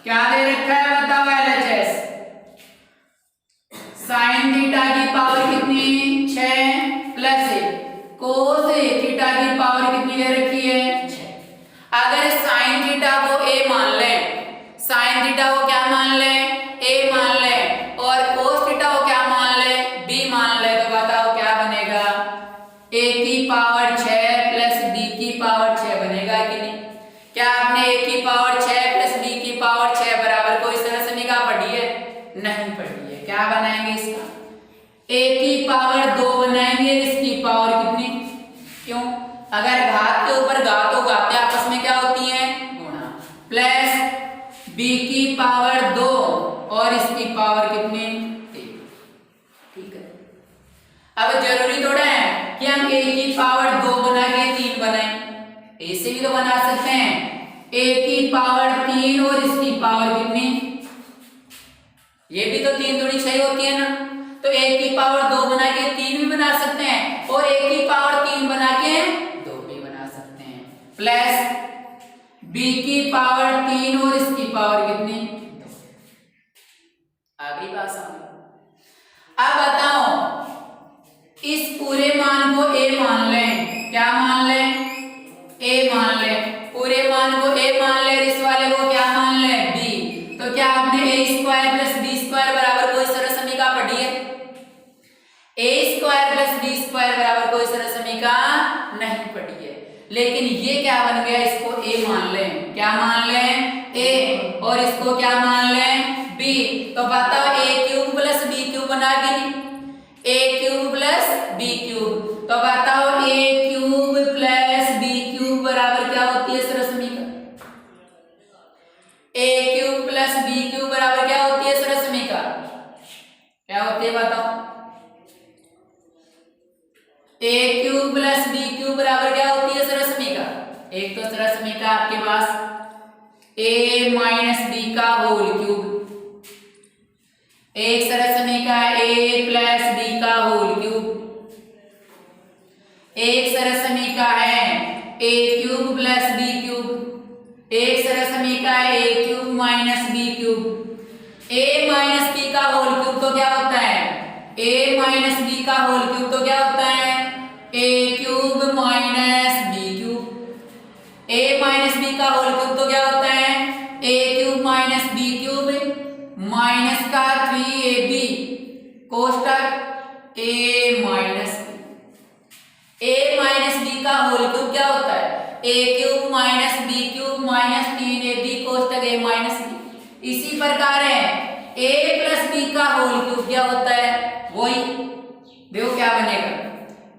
क्या दे रखा है बताओ LHS। साइन थीटा की पावर कितनी 6 प्लस कोस थीटा की पावर कितनी दे रखी है 6। अगर साइन थीटा को a मान लें, साइन थीटा को क्या मान लें a मान लें और कोस थीटा को क्या मान लें b मान लें, तो बताओ क्या बनेगा a की पावर 6 प्लस b की पावर 6 बनेगा कि नहीं। क्या आपने a की पावर 6 प्लस b की पावर 6 बराबर कोई सरल समीकरण पढ़ी है नहीं पढ़ी है। क्या बनाएंगे इसका a की पावर 2 बनाएंगे, इसकी पावर कितनी क्यों, अगर घात के ऊपर घात हो घातें आपस में क्या होती हैं गुणा, प्लस b की पावर 2 और इसकी पावर कितनी 3। ठीक है, अब जरूरी थोड़ा है कि हम a की पावर 2 बना के 3 बनाएं, ऐसे भी तो बना सकते हैं a की पावर 3 और इसकी पावर कितनी, ये भी तो 3 दूनी 6 होती है ना, तो a की पावर 2 बना के 3 भी बना सकते हैं और a की पावर 3 बना के 2 भी बना सकते हैं, प्लस b की पावर 3 और इसकी पावर कितनी 2। आगे बात समझो। अब बताओ इस पूरे मान को a मान लें, क्या मान लें a मान लें, पूरे मान को a मान लें, इस वाले को क्या मान लें b, तो क्या आपने a square plus b square बराबर कोई सरल समीकरण पढ़ी है a square plus b square बराबर कोई सरल समीकरण नहीं पढ़ी है। लेकिन ये क्या बन गया, इसको a मान लें, क्या मान लें a और इसको क्या मान लें b, तो बताओ a cube plus b cube बना के a cube plus b cube, तो बताओ a cube plus b cube बराबर क्या होती है सरल समीकरण, a cube plus b cube बराबर क्या होती है सरल समीकरण, क्या होती है बताओ, a cube plus b cube बराबर क्या होती है सरल समीकरण। एक तो सरल समीकरण आपके पास a माइनस b का होल क्यूब, एक सरल समीकरण a प्लस b का होल क्यूब, एक सरल समीकरण है a cube plus b cube, एक सरल समीकरण है a cube minus b cube. a minus b का होल क्यूब तो क्या होता है, a माइनस b का होल क्यूब तो क्या होता है a cube minus b cube, a minus b का होल क्यूब तो क्या होता है a cube minus b cube minus का 3ab कोष्टक a minus b। a minus b का होल क्यूब क्या होता है a cube minus b cube minus 3ab कोष्टक a माइनस b। इसी प्रकार है a प्लस b का होल क्यूब क्या होता है, वही देखो क्या बनेगा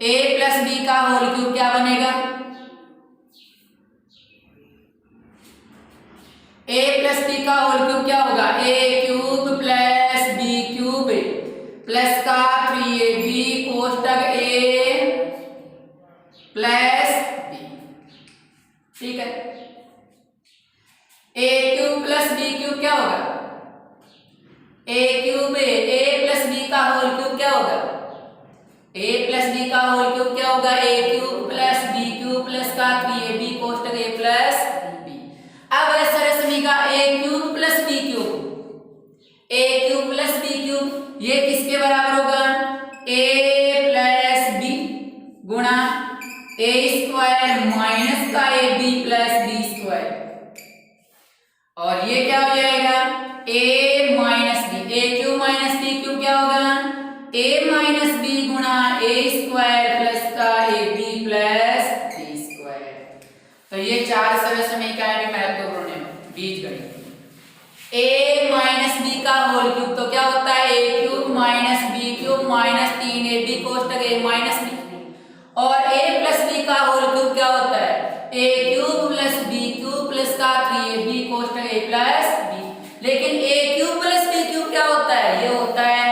a प्लस b का होल क्यूब क्या बनेगा, a प्लस b का होल क्यूब क्या होगा a cube plus b cube plus का 3ab कोष्टक a प्लस b। ठीक है, a cube plus b cube क्या होगा a cube a plus b का होल क्यूब क्या होगा a प्लस b का होल क्यूब क्या होगा a cube plus b cube plus का 3ab कोष्टक a प्लस b। अब सरल समीकरण a cube plus b cube, a cube plus b cube ये किसके बराबर होगा a माइनस का A B plus B square, और ये क्या हो जाएगा a minus B, A cube minus B cube क्या होगा a माइनस बी गुणा ए स्क्वायर प्लस का A B plus B square. तो ये चार सरल समीकरण भी महत्वपूर्ण है बीजगणित। a माइनस बी का होल क्यूब तो क्या होता है a cube minus B cube minus 3ab कोष्टक a माइनस बी, और a प्लस b का होल क्यूब क्या होता है a cube plus b cube plus का 3ab कोष्टक a प्लस b। लेकिन a cube plus b cube क्या होता है, ये होता है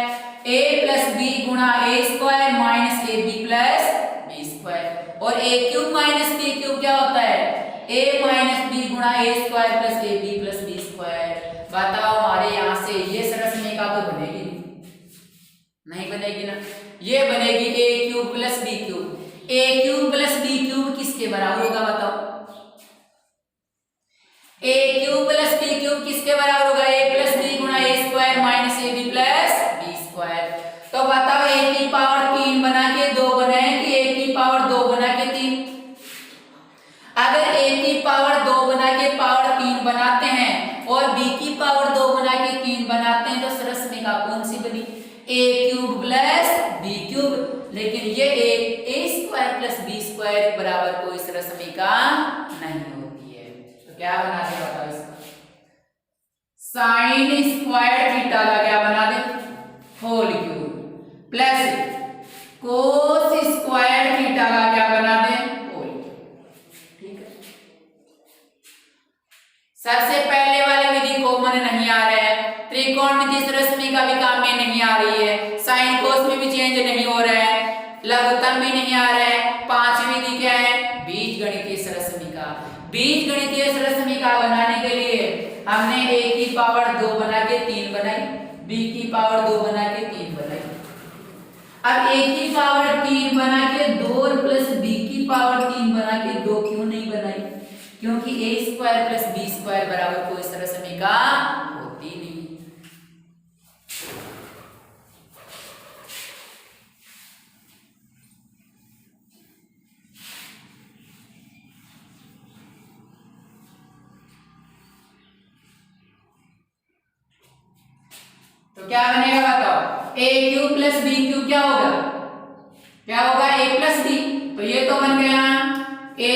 a प्लस b गुणा a square minus ab plus b square, और a cube minus b cube क्या होता है a माइनस b गुणा a square plus ab plus b square. बताओ हमारे यहाँ से ये सरल समीकरण तो बनेगी नहीं बनेगी ना, ये बनेगी a cube plus b cube. a cube plus b cube किसके बराबर होगा बताओ, a cube plus b cube किसके बराबर होगा a प्लस b गुणा a square minus ab plus b square. तो बताओ a की पावर 3 बना के 2 बनाए कि a की पावर 2 बना के 3? अगर a की पावर 2 बना के पावर 3 बनाते हैं और b की पावर 2 बना के 3 बनाते हैं तो सरल समीकरण कौन सी बनी a cube plus b cube. लेकिन ये a square plus b square बराबर कोई सरल समीकरण नहीं होती है। तो क्या बना दे बताओ इसका, साइन स्क्वायर थीटा का क्या बना दे whole cube plus cos square theta का क्या बना दे होल क्यूब। ठीक है, सबसे पहले वाली विधि कॉमन नहीं आ रहा है, त्रिकोणमितीय सरल समीकरण भी काम में नहीं आ रही है, साइन कोस में भी चेंज नहीं हो रहा है, लघुत्तम भी नहीं आ रहा है। पांचवी विधि क्या है बीजगणितीय सरल समीकरण। बीजगणितीय सरल समीकरण बनाने के लिए हमने a की पावर 2 बना के 3 बनाई, b की पावर 2 बना के 3 बनाई। अब a की पावर 3 बना के 2 और प्लस b की पावर 3 बना के 2 क्यों नहीं बनाई, क्योंकि a square plus b square बराबर कोई सरल समीकरण होती नहीं। तो क्या बनेगा बताओ, a cube plus b cube क्या होगा, क्या होगा a प्लस b, तो ये तो बन गया a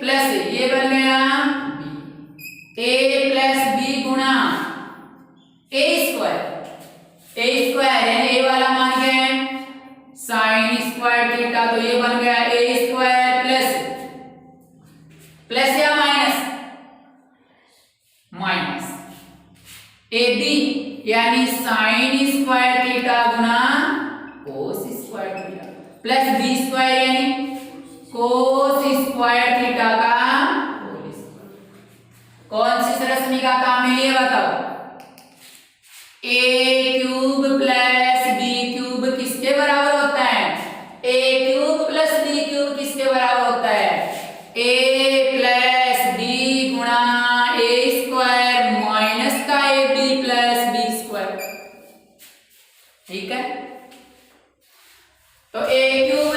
प्लस ये बन गया b, a प्लस b गुणा a स्क्वायर है a वाला मान गए साइन स्क्वायर थीटा, तो ये बन गया a स्क्वायर प्लस या माइनस माइनस ab यानी साइन स्क्वायर थीटा गुणा cos square theta plus b square यानी कोस स्क्वायर थीटा का होल स्क्वायर। कौन सी सरल समीकरण काम में लिए बताओ, a cube plus b cube किसके बराबर होता है, a cube plus b cube किसके बराबर होता है a प्लस b गुणा a स्क्वायर माइनस का ab प्लस b स्क्वायर। ठीक है, तो a cube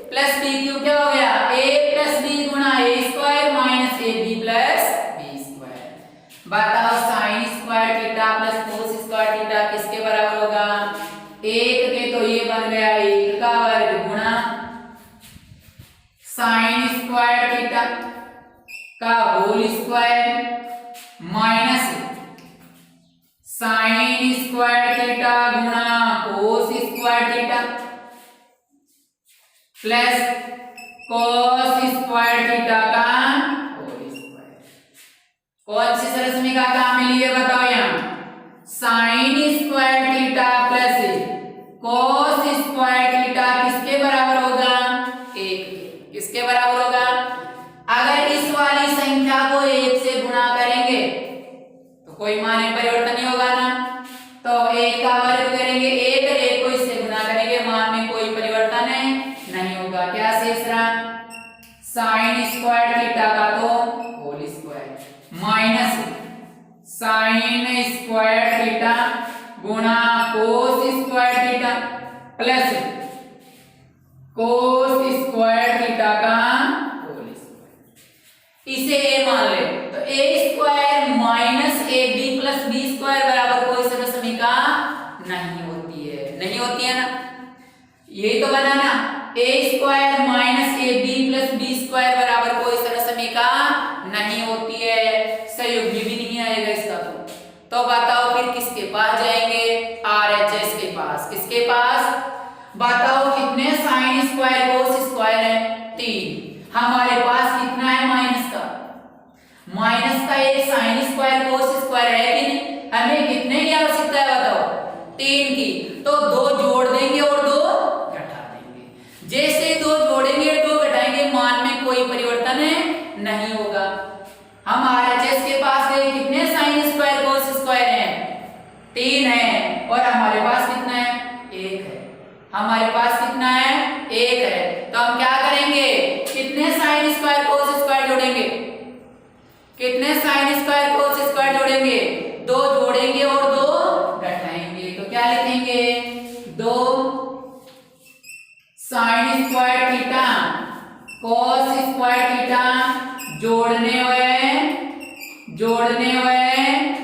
plus b cube क्या हो गया a प्लस b गुणा a square minus ab plus b square. बताओ sine square theta plus cos square theta किसके बराबर होगा, 1 के, तो ये बन गया 1 का वर्ग गुणा साइन स्क्वायर थीटा का whole square minus sine square theta गुणा cos square theta plus cos square theta का होल स्क्वायर। कौन सी सरल समीकरण काम में लिए बताओ, यहाँ sine square theta plus cos square theta किसके बराबर होगा 1, किसके बराबर होगा, अगर इस वाली संख्या को 1 से गुणा करेंगे तो कोई मान में परिवर्तन नहीं होगा ना, तो 1 का वर्ग करेंगे 1, 1 को इससे गुणा करेंगे मान में कोई परिवर्तन नहीं होगा। क्या शेष रहा साइन स्क्वायर थीटा का तो whole square minus sine square theta गुणा cos square theta plus cos square theta का होल स्क्वायर। इसे a मान ले तो a square minus A B plus B square बराबर कोई सरल समीका नहीं होती है ना। यही तो बना ना, a square minus A B plus B square बराबर कोई सरल समीका नहीं होती है, सहयोगी भी नहीं आएगा इसका। तो बताओ फिर किसके पास जाएंगे? RHS के पास। किसके पास? बताओ कितने साइन स्क्वायर कोस स्क्वायर है? 3। हमारे पास कितना है माइनस का? माइनस का एक साइन स्क्वायर कोस स्क्वायर है कि नहीं? हमें कितने की आवश्यकता है बताओ? 3 की। तो 2 जोड़ देंगे और 2 घटा देंगे। जैसे 2 जोड़ेंगे और 2 घटाएंगे मान में कोई परिवर्तन नहीं होगा। हम RHS के पास गए, कितने साइन स्क्वायर कोस स्क्वायर है? 3 है। और हमारे पास कितना है? 1 है। हमारे पास कितना है? 1 है। तो हम क्या करेंगे? कितने साइन स्क्वायर कोस स्क्वायर जोड़ेंगे? कितने साइन स्क्वायर कोस स्क्वायर जोड़ेंगे? 2 जोड़ेंगे और 2 घटाएंगे। तो क्या लिखेंगे? 2 sign square theta cos square theta जोड़ने हुए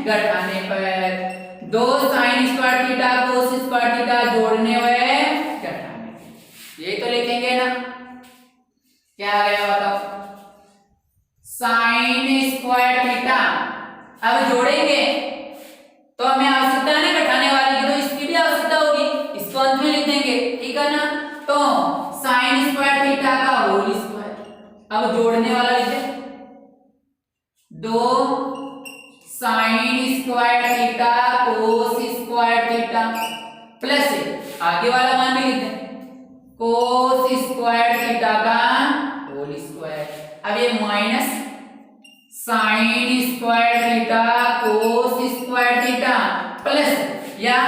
घटाने पर, 2 sign square theta cos square theta जोड़ने हुए घटाने। ये तो लिखेंगे ना। क्या आ गया बताओ? Sine square theta. अब जोड़ेंगे तो हमें आवश्यकता है ना घटाने वाली की, तो इसकी भी आवश्यकता होगी, इसको अंत में लिख देंगे, ठीक है ना। तो साइन स्क्वायर थीटा का होल स्क्वायर। अब जोड़ने वाला लिख दें, 2 sign square theta cos square theta plus आगे वाला मान भी लिख दें कोस स्क्वायर थीटा का होल स्क्वायर। अब ये minus sine square theta cos square theta plus या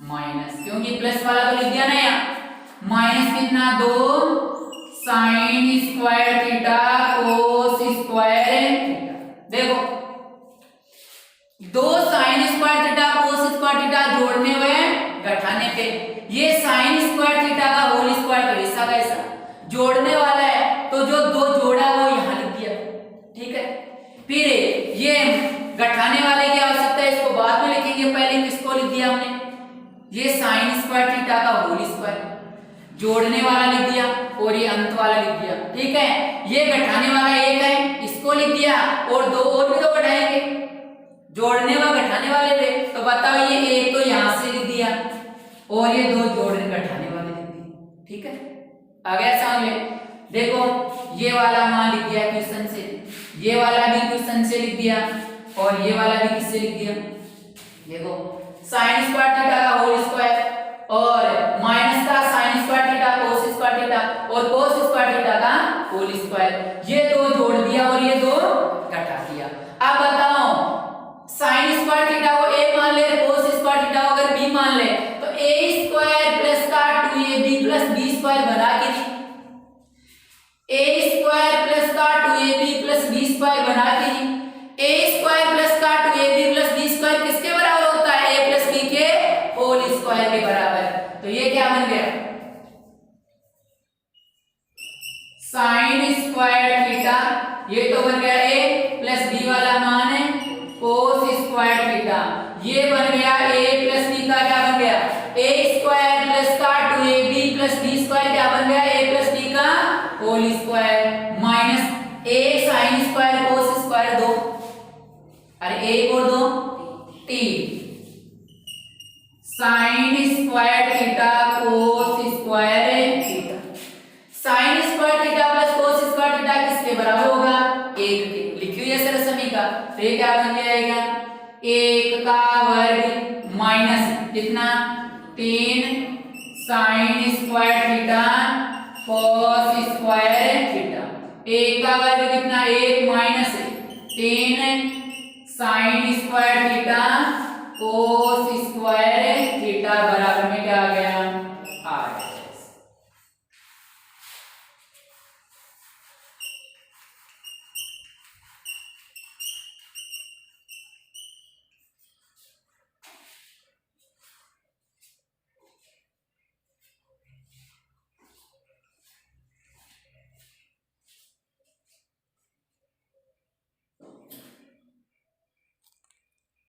माइनस, क्योंकि प्लस वाला तो लिख दिया ना यहाँ। माइनस कितना? 2 sign square theta cos square theta. देखो 2 sign square theta cos square theta जोड़ने हुए घटाने पे, ये साइन स्क्वायर थीटा का होल स्क्वायर तो ऐसा का ऐसा जोड़ने वाला है, तो जो 2 जोड़ा वो यहां लिख दिया, ठीक है। फिर ये घटाने वाले की आवश्यकता है, इसको बाद में लिखेंगे, पहले किसको लिख दिया हमने? ये साइन स्क्वायर थीटा का होल स्क्वायर जोड़ने वाला लिख दिया और ये अंत वाला लिख दिया, ठीक है। ये घटाने वाला 1 है, इसको लिख दिया और 2 और भी तो घटाएंगे, जोड़ने व घटाने वाले थे। तो बताओ ये 1 तो यहां से लिख दिया और ये 2 जोड़ने घटाने वाले लिख दिए, ठीक है। आ गया समझ में? देखो ये वाला मान लिख दिया क्वेश्चन से, ये वाला भी क्वेश्चन से लिख दिया और ये वाला भी किससे लिख दिया? देखो साइन स्क्वायर थीटा का होल स्क्वायर और माइनस का sign square theta cos square theta और कोस स्क्वायर थीटा का होल स्क्वायर, ये 2 जोड़ दिया और ये 2 घटा दिया। अब बताओ साइन स्क्वायर थीटा को a मान ले, कोस स्क्वायर थीटा को अगर b मान ले, तो a स्क्वायर प्लस का 2ab प्लस b स्क्वायर बना के नहीं, a स्क्वायर प्लस का 2ab प्लस b स्क्वायर बना के नहीं, a स्क्वायर प्लस का 2ab प्लस b स्क्वायर किसके बराबर होता है? a प्लस b के होल स्क्वायर के बराबर। तो ये क्या बन गया? साइन स्क्वायर थीटा, ये तो बन गया a प्लस b वाला मान है कोस स्क्वायर थीटा, ये बन गया a प्लस b का क्या बन गया? a स्क्वायर प्लस का 2ab प्लस b स्क्वायर क्या बन गया? a प्लस b का whole square minus a sine square cos square 2, अरे 1 और 2 3 sine square theta cos square theta. Sine square theta plus cos square theta किसके बराबर होगा? 1 के। लिखी हुई है सर समीका, तो ये क्या बन जाएगा? 1 का वर्ग माइनस कितना? 3 sine square theta cos square theta. 1 का वर्ग कितना? 1 minus 3 sine square theta cos square theta बराबर में क्या आ गया?